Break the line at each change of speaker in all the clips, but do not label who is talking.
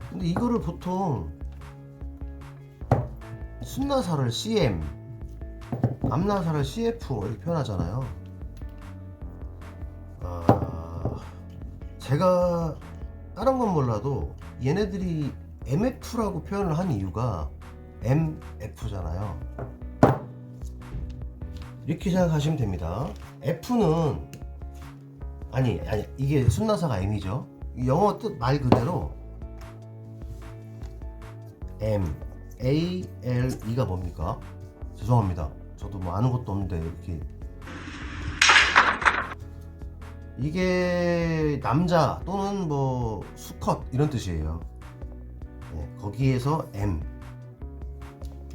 근데 이거를 보통 순나사를 CM, 암나사를 CF 이렇게 표현하잖아요. 제가 다른 건 몰라도 얘네들이 MF라고 표현을 한 이유가 MF잖아요. 이렇게 생각하시면 됩니다. F는 아니 이게 순나사가 M이죠. 영어 뜻 말 그대로 M, A, L, E가 뭡니까? 죄송합니다. 저도 뭐 아는 것도 없는데 이렇게 이게 남자 또는 뭐 수컷 이런 뜻이에요. 네, 거기에서 M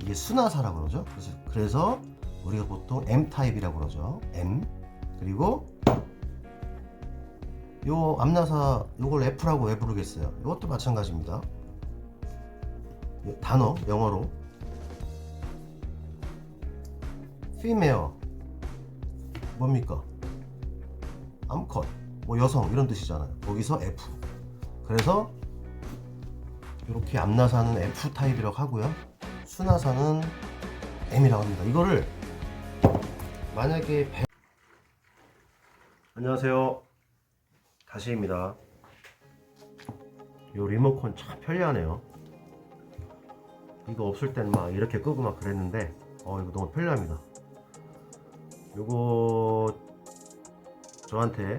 이게 순화사라고 그러죠. 그래서 우리가 보통 M 타입이라고 그러죠. M 그리고 요 암나사 요걸 F라고 왜 부르겠어요? 이것도 마찬가지입니다. 단어 영어로 female 뭡니까? 암컷 뭐 여성 이런 뜻이잖아요. 거기서 F 그래서 이렇게 암나사는 F 타입이라고 하고요. 순화사는 M이라고 합니다. 이거를 만약에 안녕하세요 다시입니다. 요 리모컨 참 편리하네요. 이거 없을 땐 막 이렇게 끄고 막 그랬는데 이거 너무 편리합니다. 요거 저한테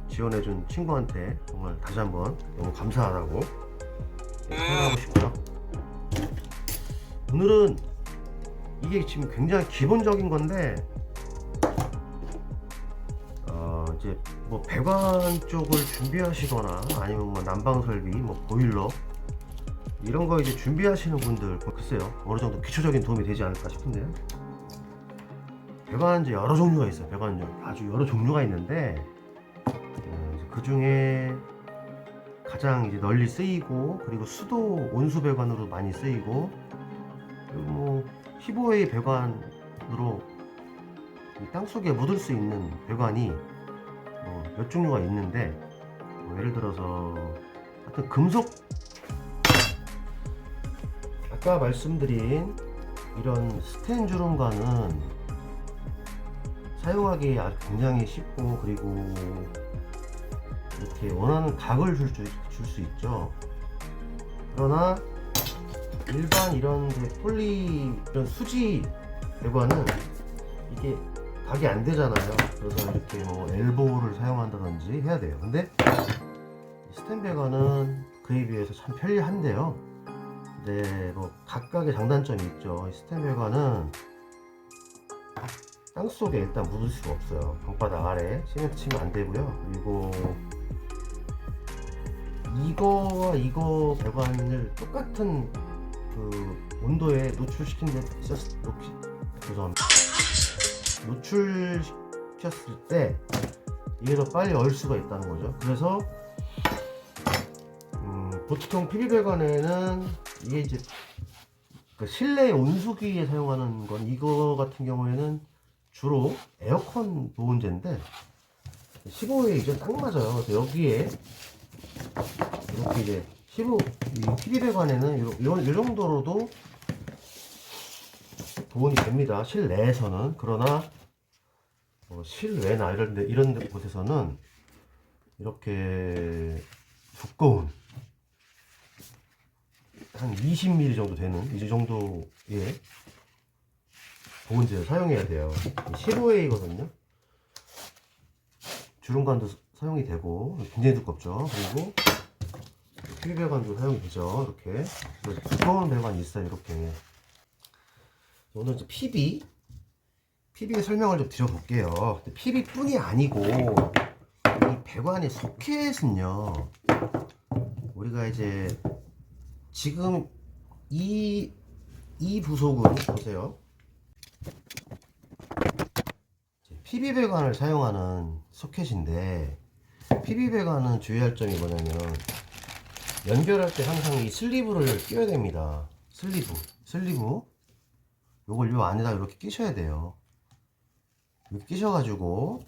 지원해준 친구한테 정말 다시 한번 너무 감사하다고 표현하고 싶고요. 오늘은 이게 지금 굉장히 기본적인 건데 이제 뭐 배관 쪽을 준비하시거나 아니면 뭐 난방 설비, 뭐 보일러 이런 거 이제 준비하시는 분들 글쎄요 어느 정도 기초적인 도움이 되지 않을까 싶은데요. 배관 이제 여러 종류가 있어요. 배관 아주 여러 종류가 있는데 그 중에 가장 이제 널리 쓰이고 그리고 수도 온수 배관으로 많이 쓰이고 그리고 뭐 15A 배관으로 땅속에 묻을 수 있는 배관이 몇 종류가 있는데 예를 들어서 하여튼 금속 아까 말씀드린 이런 스텐 주름관은 사용하기 아주 굉장히 쉽고 그리고 이렇게 원하는 각을 줄 수 있죠. 그러나 일반 이런 폴리 이런 수지 배관은 이게 각이 안 되잖아요. 그래서 이렇게 뭐 엘보를 사용한다든지 해야 돼요. 근데 스텐 배관은 그에 비해서 참 편리한데요. 네, 뭐 각각의 장단점이 있죠. 스텐 배관은 땅 속에 일단 묻을 수가 없어요. 방바닥 아래 시멘트 치면 안 되고요. 그리고 이거와 이거 배관을 똑같은 그 온도에 노출시킨 데 죄송합니다. 노출시켰을 때 이게 더 빨리 얼 수가 있다는 거죠. 그래서 보통 PB 배관에는 이게 이제 그 실내 온수기에 사용하는 건 이거 같은 경우에는 주로 에어컨 보온재인데 15회 이전 딱 맞아요. 그래서 여기에 이렇게 이제 이 PD 배관에는 이 정도로도 보온이 됩니다. 실내에서는. 그러나 실외나 이런 데 곳에서는 이렇게 두꺼운 한 20mm 정도 되는 이 정도의 보온재를 사용해야 돼요. 15A거든요. 주름관도 사용이 되고 굉장히 두껍죠. 그리고 PB 배관도 사용이 되죠. 이렇게 두꺼운 배관이 있어요. 이렇게 오늘 이제 PB 설명을 좀 드려볼게요. PB 뿐이 아니고 이 배관의 소켓은요, 우리가 이제 지금 이 부속은 보세요. PB 배관을 사용하는 소켓인데 PB 배관은 주의할 점이 뭐냐면 연결할 때 항상 이 슬리브를 끼워야 됩니다. 슬리브 요걸 요 안에다 이렇게 끼셔야 돼요. 이렇게 끼셔가지고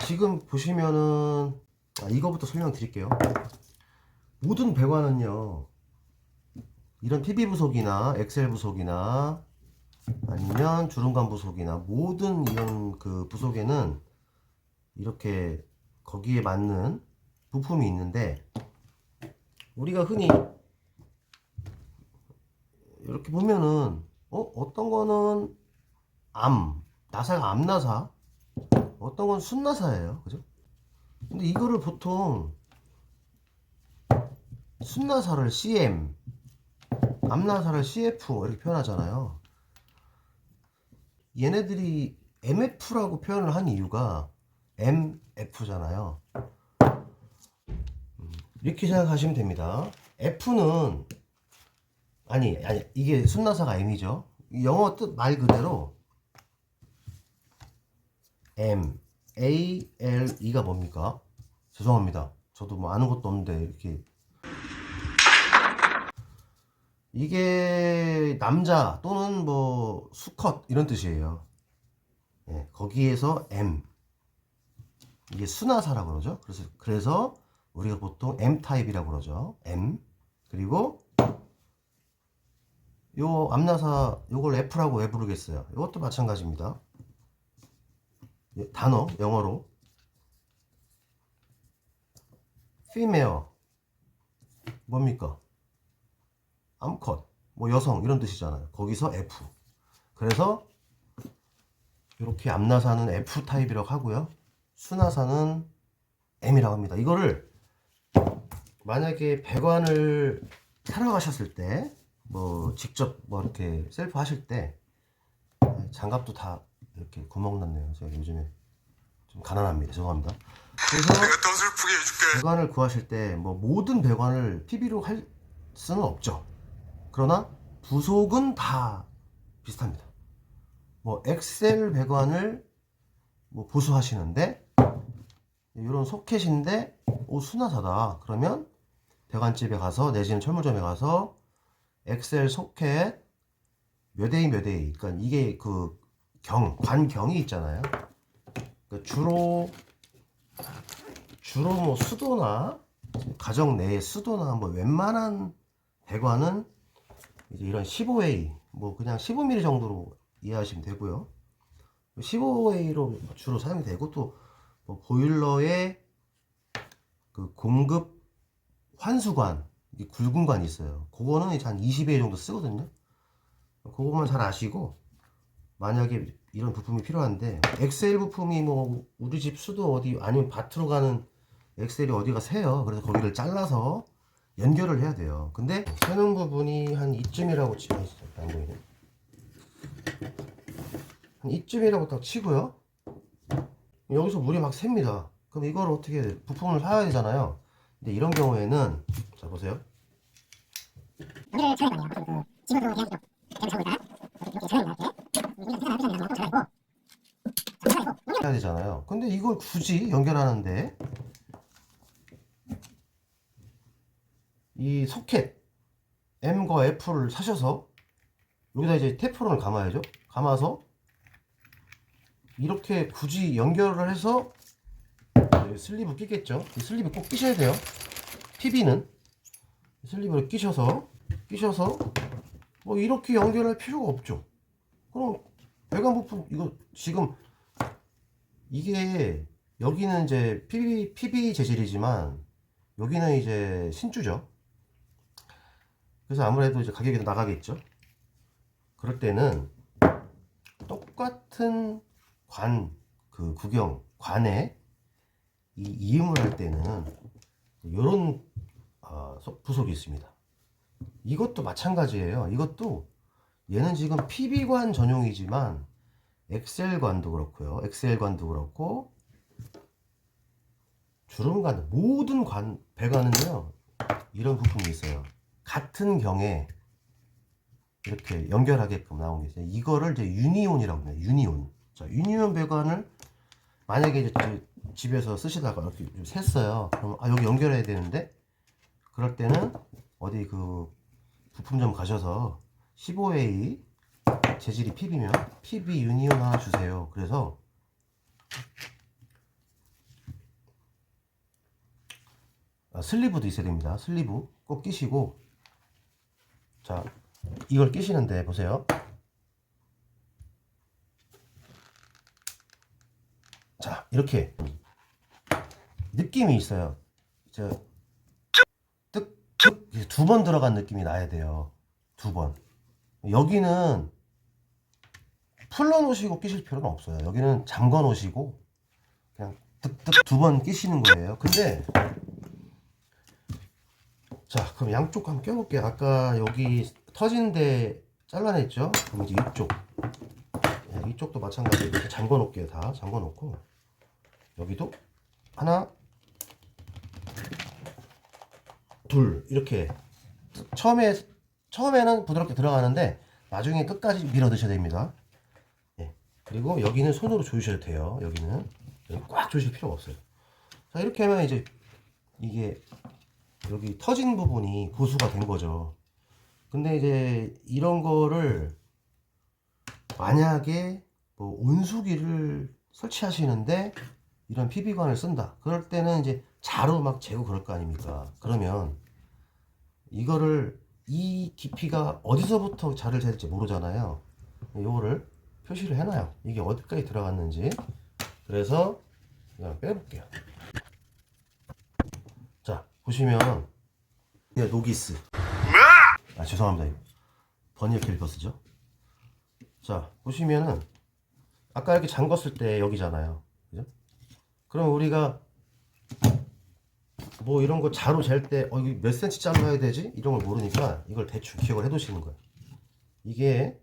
지금 보시면은 이거부터 설명드릴게요. 모든 배관은요, 이런 PB 부속이나 엑셀 부속이나 아니면 주름감 부속이나 모든 이런 그 부속에는 이렇게 거기에 맞는 부품이 있는데, 우리가 흔히 이렇게 보면은 어떤 거는 나사가 암나사, 어떤 건 순나사예요. 그죠? 근데 이거를 보통 순나사를 CM, 암나사를 CF 이렇게 표현하잖아요. 얘네들이 MF라고 표현을 한 이유가 MF잖아요. 이렇게 생각하시면 됩니다. F는 아니 이게 순나사가 M이죠. 영어 뜻 말 그대로 M, A, L, E가 뭡니까? 죄송합니다. 저도 뭐 아는 것도 없는데 이렇게 이게 남자 또는 뭐 수컷 이런 뜻이에요. 예, 거기에서 M 이게 순화사라고 그러죠. 그래서 우리가 보통 M 타입이라고 그러죠. M 그리고 요 암나사 요걸 F라고 왜 부르겠어요? 이것도 마찬가지입니다. 단어 영어로 female 뭡니까? 암컷 뭐 여성 이런 뜻이잖아요. 거기서 F. 그래서 이렇게 암나사는 F 타입이라고 하고요. 순나사는 M이라고 합니다. 이거를 만약에 배관을 사러 가셨을 때 뭐 직접 뭐 이렇게 셀프 하실 때 장갑도 다 이렇게 구멍 났네요. 제가 요즘에 좀 가난합니다. 죄송합니다. 그래서
내가 더 슬프게 해줄게.
배관을 구하실 때 뭐 모든 배관을 PB로 할 수는 없죠. 그러나 부속은 다 비슷합니다. 뭐 엑셀 배관을 뭐 보수하시는데 이런 소켓인데 순나사다. 그러면 배관집에 가서 내지는 철물점에 가서 엑셀 소켓 몇 A 몇 A, 그러니까 이게 그 관경이 있잖아요. 그러니까 주로 뭐 수도나 가정 내의 수도나 뭐 웬만한 배관은 이제 이런 15A 뭐 그냥 15mm 정도로 이해하시면 되고요. 15A로 주로 사용이 되고 또 뭐 보일러에 그 공급 환수관 굵은 관이 있어요. 그거는 이제 한 20A 정도 쓰거든요. 그거만 잘 아시고 만약에 이런 부품이 필요한데 엑셀 부품이 뭐 우리 집 수도 어디 아니면 밭으로 가는 엑셀이 어디가 새요. 그래서 거기를 잘라서 연결을 해야 돼요. 근데 새는 부분이 한 이쯤이라고 치면 안 보이네. 한 이쯤이라고 딱 치고요. 여기서 물이 막 셉니다. 그럼 이걸 어떻게 부품을 사야 되잖아요. 근데 이런 경우에는 자 보세요. 해야 되잖아요. 근데 이걸 굳이 연결하는데 이 소켓 M과 F를 사셔서 여기다 이제 테프론을 감아야죠. 감아서 이렇게 굳이 연결을 해서 슬리브 끼겠죠. 이 슬리브 꼭 끼셔야 돼요. PB는 슬리브를 끼셔서 뭐 이렇게 연결할 필요가 없죠. 그럼 배관 부품 이거 지금 이게 여기는 이제 PB 재질이지만 여기는 이제 신주죠. 그래서 아무래도 이제 가격이 더 나가겠죠. 그럴 때는 똑같은 관에 이음을 할 때는 이런 부속이 있습니다. 이것도 마찬가지예요. 이것도 얘는 지금 PB관 전용이지만 엑셀관도 그렇고요. 엑셀관도 그렇고 주름관 모든 배관은요 이런 부품이 있어요. 같은 경에 이렇게 연결하게끔 나온 게 있어요. 이거를 이제 유니온이라고 해요. 유니온. 자, 유니온 배관을 만약에 이제 집에서 쓰시다가 이렇게 좀 샜어요. 그럼 여기 연결해야 되는데 그럴 때는 어디 그 부품점 가셔서 15A 재질이 PB면 PB 유니온 하나 주세요. 그래서 슬리브도 있어야 됩니다. 슬리브 꼭 끼시고, 자, 이걸 끼시는데 보세요. 자, 이렇게 느낌이 있어요. 뜩뜩 두 번 들어간 느낌이 나야 돼요. 두 번. 여기는 풀러 놓으시고 끼실 필요는 없어요. 여기는 잠궈 놓으시고 그냥 뜩뜩 두 번 끼시는 거예요. 근데 자, 그럼 양쪽 한번 껴볼게요. 아까 여기 터진 데 잘라냈죠? 그럼 이제 이쪽, 이쪽도 마찬가지로 이렇게 잠궈 놓을게요. 다 잠궈 놓고, 여기도 하나, 둘, 이렇게 처음에는 부드럽게 들어가는데 나중에 끝까지 밀어 넣으셔야 됩니다. 예. 그리고 여기는 손으로 조이셔도 돼요. 여기는 여기 꽉 조이실 필요가 없어요. 자, 이렇게 하면 이제 이게 여기 터진 부분이 보수가 된 거죠. 근데 이제 이런 거를 만약에 뭐 온수기를 설치하시는데 이런 PB관을 쓴다. 그럴 때는 이제 자로 막 재고 그럴 거 아닙니까? 그러면 이거를 이 깊이가 어디서부터 자를 재야 될지 모르잖아요. 이거를 표시를 해놔요. 이게 어디까지 들어갔는지. 그래서 그냥 빼볼게요. 자, 보시면 노기스. 아, 죄송합니다. 이거 버니어 캘리퍼스죠. 자, 보시면은 아까 이렇게 잠궜을 때 여기잖아요. 그죠? 그럼 우리가 뭐 이런 거 자로 잴 때 이거 몇 센치 잘라야 되지? 이런 걸 모르니까 이걸 대충 기억을 해 두시는 거예요. 이게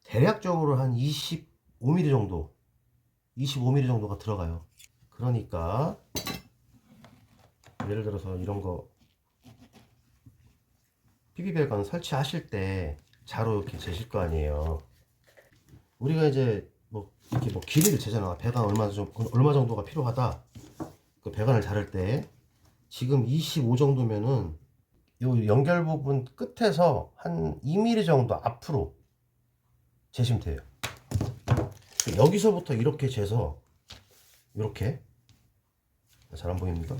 대략적으로 한 25mm 정도, 25mm 정도가 들어가요. 그러니까 예를 들어서 이런 거 PB배관 설치하실 때 자로 이렇게 재실 거 아니에요. 우리가 이제 뭐 이렇게 뭐 길이를 재잖아. 배관 얼마 정도가 필요하다. 그 배관을 자를 때 지금 25 정도면은 요 연결 부분 끝에서 한 2mm 정도 앞으로 재시면 돼요. 여기서부터 이렇게 재서 이렇게, 잘 안 보입니까?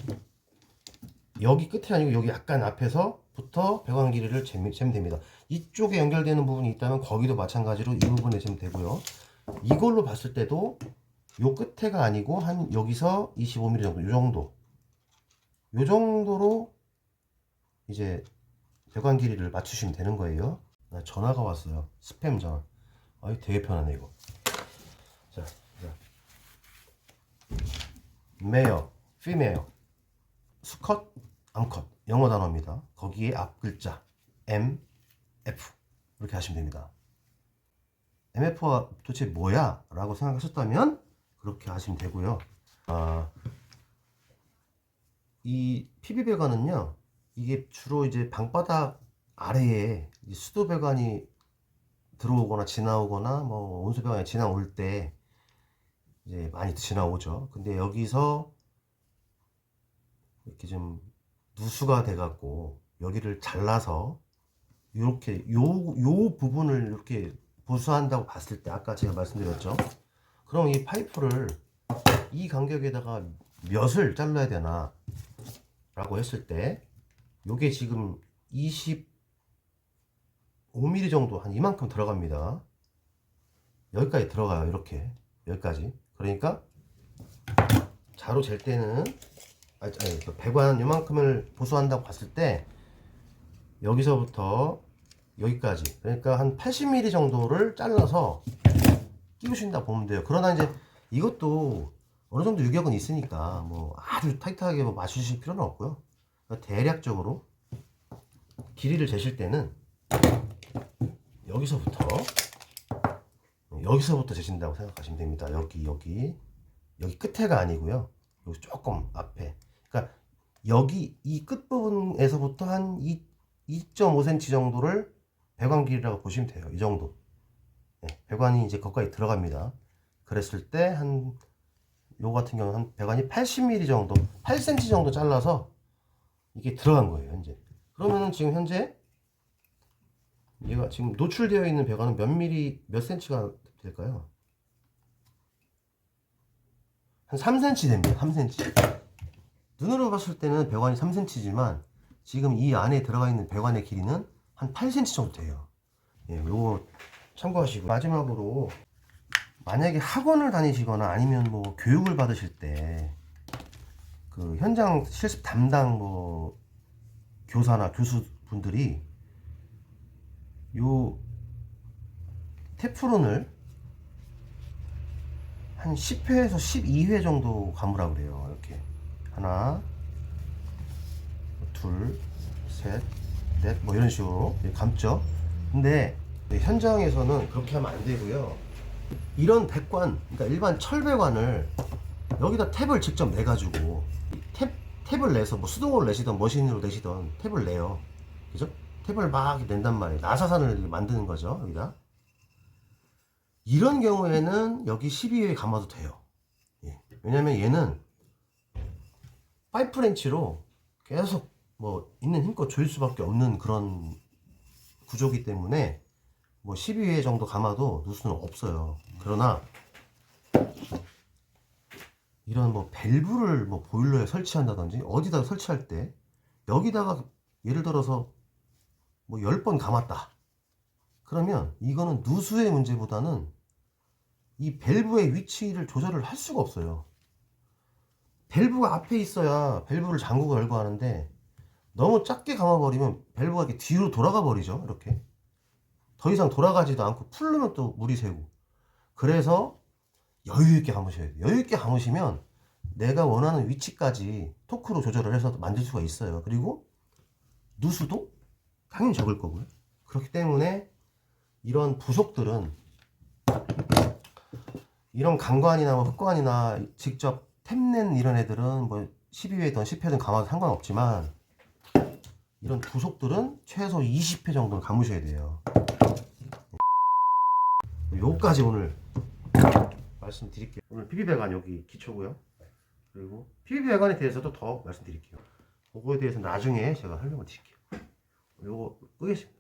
여기 끝이 아니고 여기 약간 앞에서부터 배관 길이를 재면 됩니다. 이쪽에 연결되는 부분이 있다면 거기도 마찬가지로 이 부분에 재면 되고요. 이걸로 봤을 때도 요 끝에가 아니고 한 여기서 25mm 정도, 요 정도로 이제 배관 길이를 맞추시면 되는 거예요. 전화가 왔어요. 스팸 전화. 되게 편하네 이거. 자, 메어, 피메어, 수컷, 암컷, 영어 단어입니다. 거기에 앞 글자 M, F 이렇게 하시면 됩니다. MF가 도대체 뭐야? 라고 생각하셨다면 그렇게 하시면 되고요. 이 PB배관은요, 이게 주로 이제 방바닥 아래에 수도배관이 들어오거나 지나오거나 뭐 온수배관이 지나올 때 이제 많이 지나오죠. 근데 여기서 이렇게 좀 누수가 돼 갖고 여기를 잘라서 이렇게 요 부분을 이렇게 보수한다고 봤을 때 아까 제가 말씀드렸죠. 그럼 이 파이프를 이 간격에다가 몇을 잘라야 되나 라고 했을 때 요게 지금 25mm 정도, 한 이만큼 들어갑니다. 여기까지 들어가요. 이렇게 여기까지. 그러니까 자로 잴 때는 배관 요만큼을 보수한다고 봤을 때 여기서부터 여기까지, 그러니까 한 80mm 정도를 잘라서 끼우신다 보면 돼요. 그러나 이제 이것도 어느 정도 유격은 있으니까 뭐 아주 타이트하게 뭐 맞추실 필요는 없고요. 그러니까 대략적으로 길이를 재실 때는 여기서부터 재신다고 생각하시면 됩니다. 여기 끝에가 아니고요. 여기 조금 앞에. 그러니까 여기 이 끝부분에서부터 한 2.5cm 정도를 배관 길이라고 보시면 돼요. 이 정도. 네, 배관이 이제 거기까지 들어갑니다. 그랬을 때 요 같은 경우는 한 배관이 80mm 정도, 8cm 정도 잘라서 이게 들어간 거예요, 현재. 그러면은 지금 현재 얘가 지금 노출되어 있는 배관은 몇 cm가 될까요? 한 3cm 됩니다. 3cm. 눈으로 봤을 때는 배관이 3cm지만 지금 이 안에 들어가 있는 배관의 길이는 한 8cm 정도 돼요. 예, 요거 참고하시고, 마지막으로 만약에 학원을 다니시거나 아니면 뭐 교육을 받으실 때 그 현장 실습 담당 뭐 교사나 교수분들이 요 테프론을 한 10회에서 12회 정도 감으라 그래요. 이렇게 하나, 둘, 셋, 넷, 뭐 이런 식으로 감죠. 근데 현장에서는 그렇게 하면 안 되고요. 이런 배관, 그러니까 일반 철배관을 여기다 탭을 직접 내가지고 탭을 내서 뭐 수동으로 내시던 머신으로 내시던 탭을 내요. 그죠? 탭을 막 낸단 말이에요. 나사선을 만드는 거죠. 여기다. 이런 경우에는 여기 12회 감아도 돼요. 예. 왜냐면 얘는 파이프 렌치로 계속 뭐 있는 힘껏 조일 수밖에 없는 그런 구조기 때문에 뭐 12회 정도 감아도 누수는 없어요. 그러나 이런 뭐 밸브를 뭐 보일러에 설치한다든지 어디다가 설치할 때 여기다가 예를 들어서 뭐 10번 감았다. 그러면 이거는 누수의 문제보다는 이 밸브의 위치를 조절을 할 수가 없어요. 밸브가 앞에 있어야 밸브를 잠그고 열고 하는데 너무 작게 감아버리면 밸브가 이렇게 뒤로 돌아가 버리죠. 이렇게 더 이상 돌아가지도 않고 풀르면 또 물이 새고. 그래서 여유있게 감으셔야 돼요. 여유있게 감으시면 내가 원하는 위치까지 토크로 조절을 해서 만들 수가 있어요. 그리고 누수도 당연히 적을 거고요. 그렇기 때문에 이런 부속들은, 이런 강관이나 뭐 흡관이나 직접 탭낸 이런 애들은 뭐 12회든 10회든 감아도 상관없지만 이런 부속들은 최소 20회 정도는 감으셔야 돼요. 요까지 오늘 말씀드릴게요. 오늘 PB 배관 여기 기초고요. 그리고 PB 배관에 대해서도 더 말씀드릴게요. 그거에 대해서 나중에 제가 설명을 드릴게요. 요거 끄겠습니다.